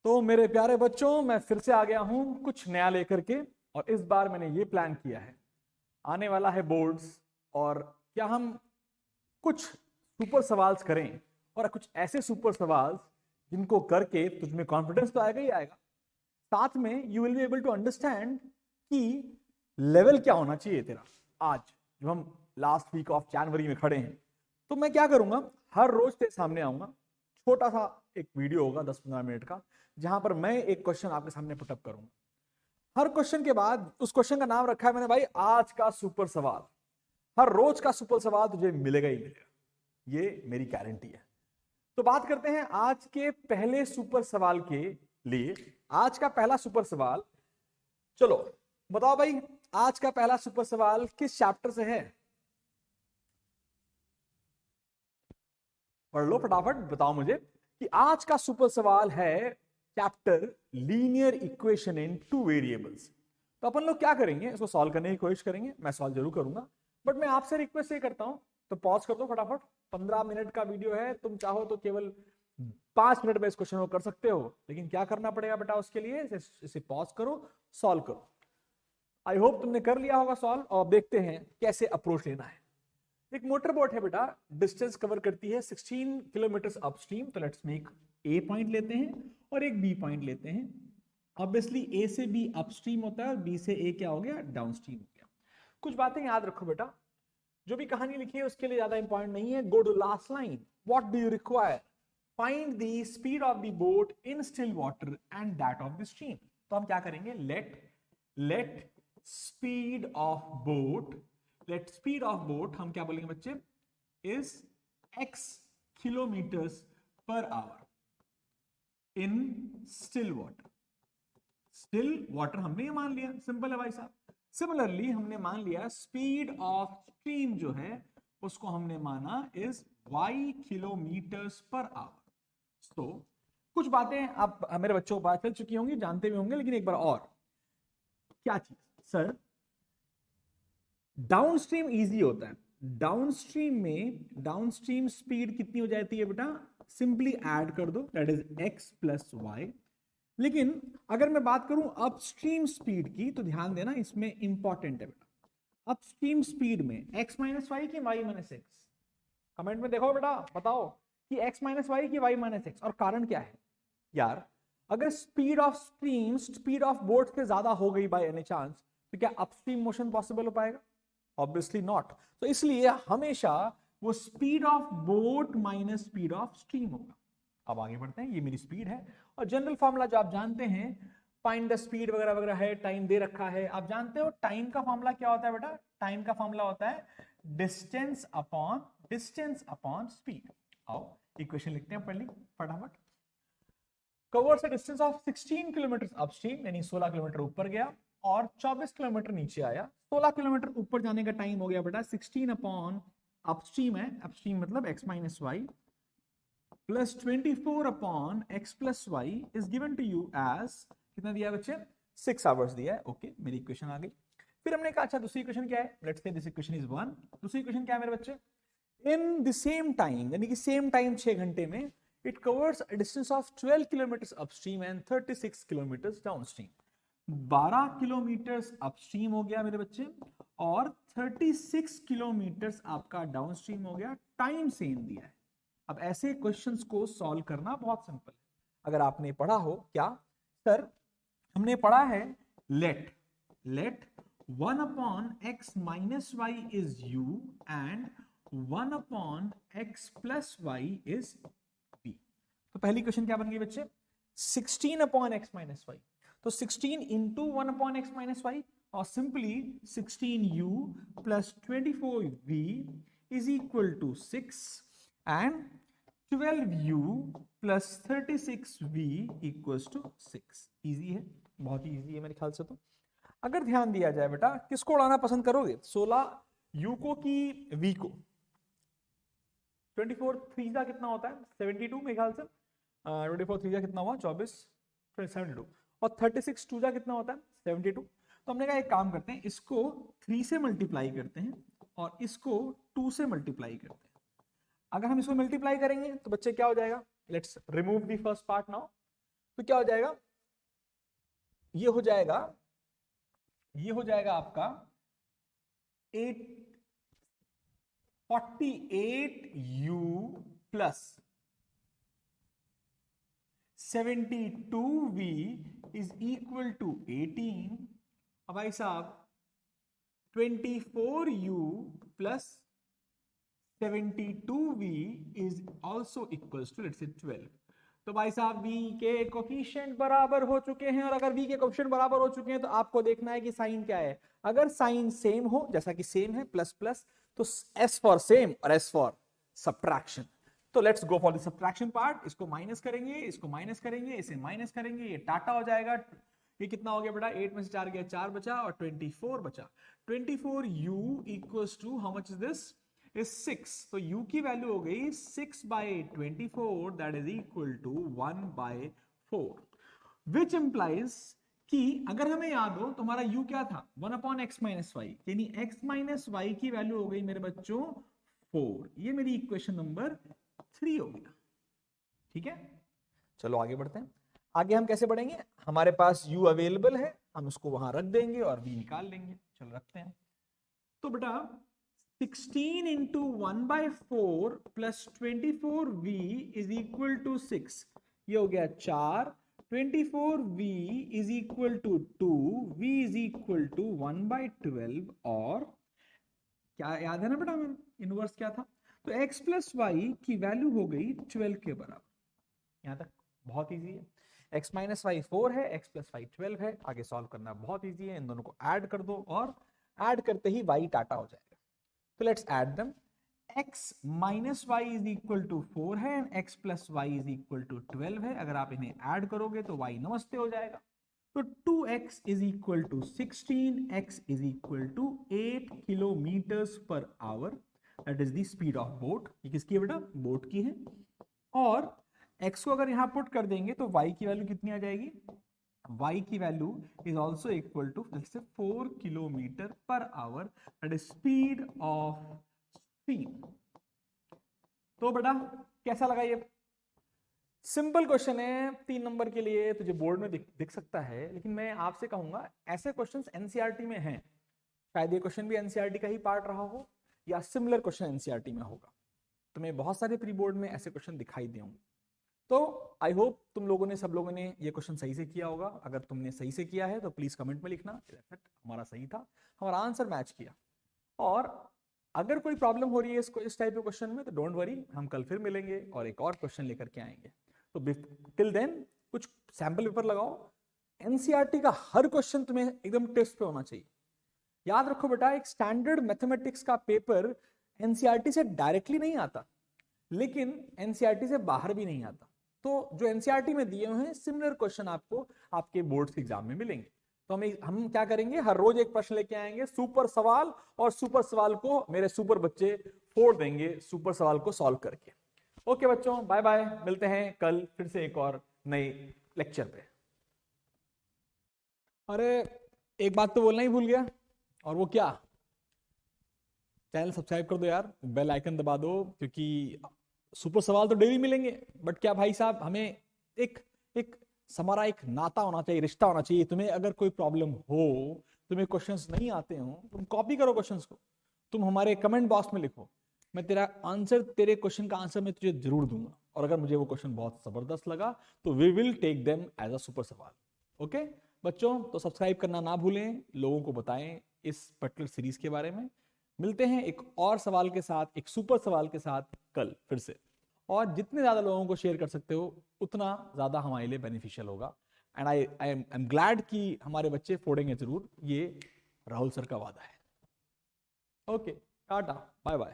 तो मेरे प्यारे बच्चों, मैं फिर से आ गया हूं कुछ नया लेकर के। और इस बार मैंने ये प्लान किया है, आने वाला है बोर्ड्स, और क्या हम कुछ सुपर सवाल करें, और कुछ ऐसे सुपर सवाल जिनको करके तुझमें कॉन्फिडेंस तो आएगा ही आएगा, साथ में you will be able to understand कि लेवल क्या होना चाहिए तेरा। आज जब हम लास्ट वीक ऑफ जनवरी में खड़े हैं, तो मैं क्या करूंगा, हर रोज तेरे सामने आऊंगा। छोटा सा एक वीडियो होगा 10-15 मिनट का, जहां पर मैं एक क्वेश्चन आपके सामने पुटअप करूंगा। हर क्वेश्चन के बाद उस क्वेश्चन का नाम रखा है मैंने, भाई आज का सुपर सवाल। हर रोज का सुपर सवाल तुझे मिलेगा ही मिलेगा, ये मेरी गारंटी है। तो बात करते हैं आज के पहले सुपर सवाल के लिए। आज का पहला सुपर सवाल, चलो बताओ भाई, आज का पहला सुपर सवाल किस चैप्टर से है? पढ़ लो फटाफट, बताओ मुझे कि आज का सुपर सवाल है chapter linear equation in two variables. तो अपन लोग क्या करेंगे, इसको सॉल्व करने की कोशिश करेंगे। मैं सॉल्व जरूर करूंगा, बट मैं आपसे रिक्वेस्ट ये करता हूं, तो पॉज कर दो फटाफट। 15 मिनट का वीडियो है, तुम चाहो तो केवल 5 मिनट में इस क्वेश्चन को कर सकते हो, लेकिन क्या करना पड़ेगा बेटा उसके लिए, इसे पॉज करो, सॉल्व करो। आई होप तुमने कर लिया होगा सॉल्व, और देखते हैं कैसे अप्रोच लेना है। एक मोटर बोट है बेटा, डिस्टेंस कवर करती है 16 किलोमीटर अपस्ट्रीम। तो लेट्स मेक ए पॉइंट लेते हैं और एक बी पॉइंट लेते हैं। ऑब्वियसली ए से बी अपस्ट्रीम होता है और बी से ए क्या हो गया, डाउनस्ट्रीम हो गया। कुछ बातें याद रखो बेटा, जो भी कहानी लिखी है उसके लिए ज्यादा इंपॉर्टेंट नहीं है। Go to last line, what do you require, find the speed of the boat in still water and that of the stream. तो हम क्या करेंगे, let speed of boat, let speed of boat हम क्या बोलेंगे बच्चे, is x kilometres per hour in still water. Still water हमने ये मान लिया, सिंपल है भाई साहब। सिमिलरली हमने मान लिया स्पीड ऑफ स्ट्रीम जो है उसको हमने माना is y kilometres per our. तो कुछ बातें आप मेरे बच्चों को पता चल चुकी होंगी, जानते भी होंगे, लेकिन एक बार और, क्या चीज सर, डाउनस्ट्रीम इजी होता है। डाउनस्ट्रीम स्पीड कितनी हो जाती है बेटा, सिंपली ऐड कर दो, that is x plus y. लेकिन अगर मैं बात करूं अपस्ट्रीम स्पीड की, तो ध्यान देना इसमें इंपॉर्टेंट है बेटा, अपस्ट्रीम स्पीड में x माइनस वाई की y माइनस एक्स। कमेंट में देखो बेटा, बताओ कि x माइनस वाई की y माइनस एक्स, और कारण क्या है यार। अगर speed of stream speed of boat से ज्यादा हो गई बाय एनी चांस, तो क्या अपस्ट्रीम मोशन पॉसिबल हो पाएगा? Obviously not. तो इसलिए हमेशा वो speed of boat minus speed of stream होगा। अब आगे बढ़ते हैं, ये मेरी स्पीड है, और जनरल फॉर्मूला जो आप जानते हैं, फाइंड द स्पीड वगैरह वगैरह है, टाइम दे रखा है, आप जानते हो टाइम का फॉर्मूला क्या होता है बेटा। टाइम का फॉर्मूला होता है डिस्टेंस अपॉन स्पीड। आओ इक्वेशन लिखते हैं पहले फटाफट। Covers a distance of 16 kilometre upstream, यानी 16 किलोमीटर ऊपर गया और 24 किलोमीटर नीचे आया। 16 किलोमीटर ऊपर जाने का टाइम हो गया बेटा 16 अपॉन अपस्ट्रीम है, अपस्ट्रीम मतलब x minus y plus 24 upon x plus y is given to you as, कितना दिया बच्चे, 6 आवर्स दिया है। ओके, मेरी इक्वेशन आ गई। फिर हमने कहा अच्छा दूसरी इक्वेशन क्या है, let's say this equation is 1। दूसरी इक्वेशन क्या है मेरे बच्चे, इन द सेम टाइम, यानी कि सेम टाइम 6 घंटे में, it covers a distance of 12 kilometers upstream and 36 kilometers downstream। 12 kilometre upstream हो गया मेरे बच्चे, और 36 किलोमीटर आपका डाउनस्ट्रीम हो गया। टाइम सेम दिया है। अब ऐसे क्वेश्चंस को सॉल्व करना बहुत सिंपल है। अगर आपने पढ़ा हो, क्या सर, हमने पढ़ा है let 1 upon x minus y is u and 1 upon x plus y is b। तो पहली क्वेश्चन क्या बन गई बच्चे, 16 अपॉन एक्स माइनस वाई। तो 16 into 1 upon x minus y, और simply 16u plus 24v is equal to 6 and 12u plus 36v equals to 6। Easy है, बहुत ही इजी है मेरे ख्याल से। तो अगर ध्यान दिया जाए बेटा, किसको उड़ाना पसंद करोगे, 16u को कि v को? 24 3 का कितना होता है, 72 मेरे ख्याल से। 24 3 का कितना हुआ, 24, 72, और 36 2 का कितना होता है, 72। तो हमने कहा एक काम करते हैं, इसको 3 से मल्टीप्लाई करते हैं और इसको 2 से मल्टीप्लाई करते हैं। अगर हम इसको मल्टीप्लाई करेंगे तो बच्चे क्या हो जाएगा, let's remove the first part now. तो क्या हो जाएगा, ये हो जाएगा आपका 48u plus 72v is equal to 18। अब भाई साहब 24u plus 72v is also equals to let's say 12। तो भाई साहब v के कोफिशिएंट बराबर हो चुके हैं, और अगर v के कोफिशिएंट बराबर हो चुके हैं तो आपको देखना है कि साइन क्या है। अगर साइन सेम हो, जैसा कि सेम है प्लस प्लस, तो s फॉर सेम और s फॉर सब्ट्रैक्शन। तो let's go for the subtraction part. इसको माइनस करेंगे, इसको माइनस करेंगे, इसे माइनस करेंगे, ये टाटा हो जाएगा। ये कितना हो गया बेटा, 8 में से 4 गया, 4 बचा और 24 बचा। 24u equals to how much is this, is 6। तो u की वैल्यू हो गई 6/24, that is equal to 1/4, which implies कि अगर हमें याद हो तो हमारा u क्या था, 1/x-y, यानी x माइनस वाई की वैल्यू हो गई मेरे बच्चों 4। ये मेरी इक्वेशन नंबर 3 हो गया। ठीक है, चलो आगे बढ़ते हैं। आगे हम कैसे बढ़ेंगे, हमारे पास u अवेलेबल है, हम उसको वहां रख देंगे और v निकाल लेंगे। चलो रखते हैं। तो बेटा 16 into 1/4 plus 24v is equal to 6, ये हो गया 4। 24v is equal to 2, v is equal to 1/12, और क्या याद है ना बेटा, हमें इनवर्स क्या था, तो x प्लस वाई की वैल्यू हो गई 12 के बराबर। यहां तक बहुत इजी है। x माइनस वाई 4 है, x प्लस वाई 12 है, आगे सॉल्व करना बहुत इजी है। इन दोनों को ऐड कर दो और ऐड करते ही y टाटा हो जाएगा। तो let's add them. x minus y is equal to 4 है and x plus y is equal to 12 है। अगर आप इन्हें ऐड करोगे तो y नमस्ते हो जाएगा। तो 2x is equal to 16, x is equal to 8 kilometres per hour, that is the speed of boat. ये किसकी है बेटा, बोट की है। और x को अगर यहां पुट कर देंगे तो y की वैल्यू कितनी आ जाएगी, y की value is also equal to 4 kilometre per hour, that is speed of stream. तो बेटा कैसा लगा ये, सिंपल क्वेश्चन है, 3 नंबर के लिए तुझे बोर्ड में दिख सकता है, लेकिन मैं आपसे कहूंगा ऐसे क्वेश्चंस एनसीईआरटी में हैं। शायद ये क्वेश्चन भी एनसीईआरटी का ही पार्ट रहा हो या सिमिलर क्वेश्चन एनसीईआरटी में होगा। तुम्हें बहुत सारे प्री बोर्ड में ऐसे क्वेश्चन दिखाई देंगे। तो आई होप तुम लोगों ने, सब लोगों ने ये क्वेश्चन सही से किया होगा। अगर तुमने सही से किया है तो प्लीज कमेंट में लिखना हमारा सही था, हमारा आंसर मैच किया। और अगर कोई प्रॉब्लम हो रही है इस टाइप के क्वेश्चन में तो डोंट वरी, हम कल फिर मिलेंगे और एक और क्वेश्चन लेकर के आएंगे। तो टिल देन कुछ सैंपल पेपर लगाओ। एनसीईआरटी का हर क्वेश्चन तुम्हें एकदम टेस्ट पे होना चाहिए। याद रखो बेटा, एक स्टैंडर्ड मैथमेटिक्स का पेपर एनसीईआरटी से डायरेक्टली नहीं आता, लेकिन एनसीईआरटी से बाहर भी नहीं आता। तो जो एनसीईआरटी में दिए हुए हैं सिमिलर क्वेश्चन आपको आपके बोर्ड्स के एग्जाम में मिलेंगे। तो हम क्या करेंगे, हर रोज एक प्रश्न लेके आएंगे, सुपर सवाल, और सुपर सवाल को मेरे सुपर बच्चे फोड़ देंगे सुपर सवाल को सॉल्व करके। ओके बच्चों, बाय बाय, मिलते हैं कल फिर से एक और नए लेक्चर पे। अरे एक बात तो बोलना ही भूल गया, और वो क्या, चैनल सब्सक्राइब कर दो यार, बेल आइकन दबा दो, क्योंकि सुपर सवाल तो डेली मिलेंगे, बट क्या भाई साहब हमें एक हमारा एक नाता होना चाहिए, रिश्ता होना चाहिए। तुम्हें अगर कोई प्रॉब्लम हो, तुम्हें क्वेश्चंस नहीं आते हो, तुम कॉपी करो क्वेश्चंस को, तुम हमारे कमेंट बॉक्स में लिखो, मैं तेरा आंसर, तेरे क्वेश्चन का आंसर मैं तुझे जरूर दूंगा। और अगर मुझे वो क्वेश्चन बहुत जबरदस्त लगा तो we will take them as a super सवाल। ओके बच्चों, तो सब्सक्राइब करना ना भूलें, लोगों को बताएं इस पर्टिकुलर सीरीज के बारे में। मिलते हैं एक और सवाल के साथ, एक सुपर सवाल के साथ कल फिर से। और जितने ज्यादा लोगों को शेयर कर सकते हो उतना ज्यादा हमारे लिए बेनिफिशियल होगा। एंड आई एम ग्लैड कि हमारे बच्चे फोड़ेंगे जरूर, ये राहुल सर का वादा है। ओके टाटा बाय बाय।